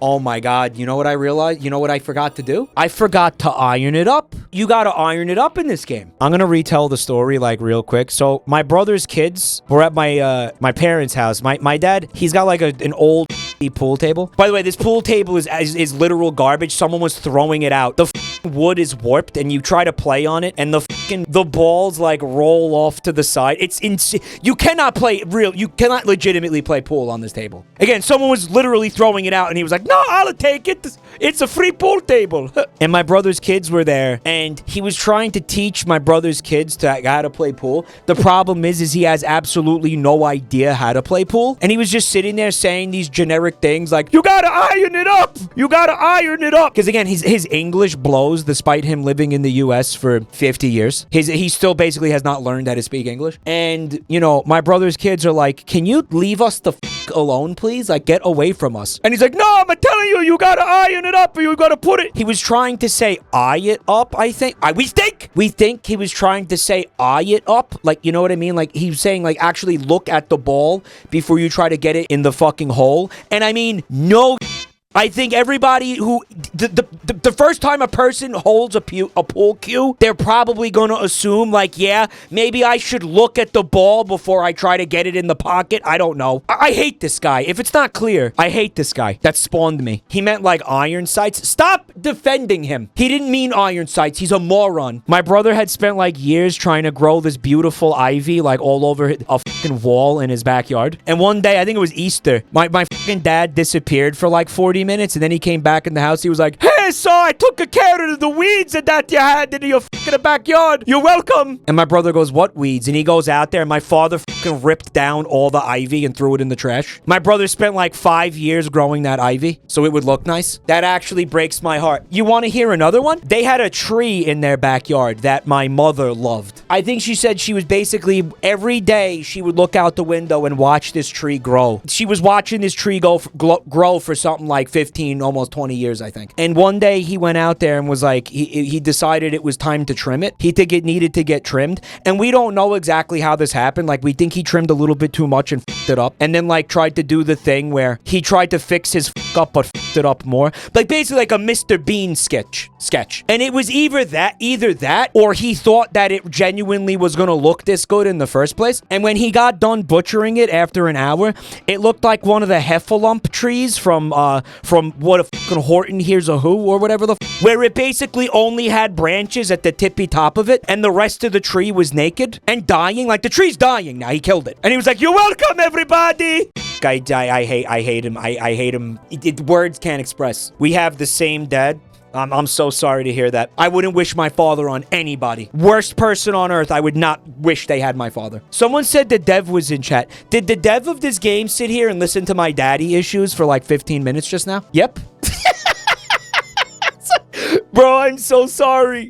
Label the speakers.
Speaker 1: Oh my God, you know what I realized? You know what I forgot to do? I forgot to iron it up. You gotta iron it up in this game. I'm gonna retell the story like real quick. So my brother's kids were at my parents' house. My dad, he's got like an old pool table. By the way, this pool table is literal garbage. Someone was throwing it out. The wood is warped and you try to play on it and the balls like roll off to the side. It's insane. You cannot legitimately play pool on this table. Again, someone was literally throwing it out and he was like, no, I'll take it. It's a free pool table. And my brother's kids were there and he was trying to teach my brother's kids how to play pool. The problem is he has absolutely no idea how to play pool. And he was just sitting there saying these generic things like, you gotta iron it up. You gotta iron it up. Because again, his English blows despite him living in the US for 50 years. He still basically has not learned how to speak English. And, you know, my brother's kids are like, can you leave us the alone, please? Like, get away from us. And he's like, no, I'm telling you, you gotta iron it up or you gotta put it. He was trying to say eye it up, I think. We think he was trying to say eye it up. Like, you know what I mean? Like, he was saying, like, actually look at the ball before you try to get it in the fucking hole. And I mean, no. I think everybody who the first time a person holds a pool cue, they're probably going to assume like, yeah, maybe I should look at the ball before I try to get it in the pocket. I don't know. I hate this guy. If it's not clear, I hate this guy. That spawned me. He meant like iron sights. Stop defending him. He didn't mean iron sights. He's a moron. My brother had spent like years trying to grow this beautiful ivy like all over a fucking wall in his backyard. And one day, I think it was Easter, my fucking dad disappeared for like 40 minutes and then he came back in the house. He was like, hey, so I took care of the weeds that you had in your fucking backyard. You're welcome. And my brother goes, what weeds? And he goes out there and my father fucking ripped down all the ivy and threw it in the trash. My brother spent like 5 years growing that ivy so it would look nice. That actually breaks my heart. You want to hear another one? They had a tree in their backyard that my mother loved. I think she said she was basically every day she would look out the window and watch this tree grow. She was watching this tree grow for something like 15, almost 20 years, I think. And one day he went out there and was like, he decided it was time to trim it. He think it needed to get trimmed. And we don't know exactly how this happened. Like, we think he trimmed a little bit too much and f***ed it up. And then like tried to do the thing where he tried to fix his f*** up but f***ed it up more. Like basically like a Mr. Bean sketch. And it was either that or he thought that it genuinely was going to look this good in the first place. And when he got done butchering it after an hour, it looked like one of the heffalump trees from what a fucking Horton Hears a Who or whatever where it basically only had branches at the tippy top of it and the rest of the tree was naked and dying. Like the tree's dying now. He killed it. And he was like, you're welcome, everybody. I hate him. I hate him. Words can't express. We have the same dad. I'm so sorry to hear that. I wouldn't wish my father on anybody. Worst person on earth. I would not wish they had my father. Someone said the dev was in chat. Did the dev of this game sit here and listen to my daddy issues for like 15 minutes just now? Yep. Bro, I'm so sorry.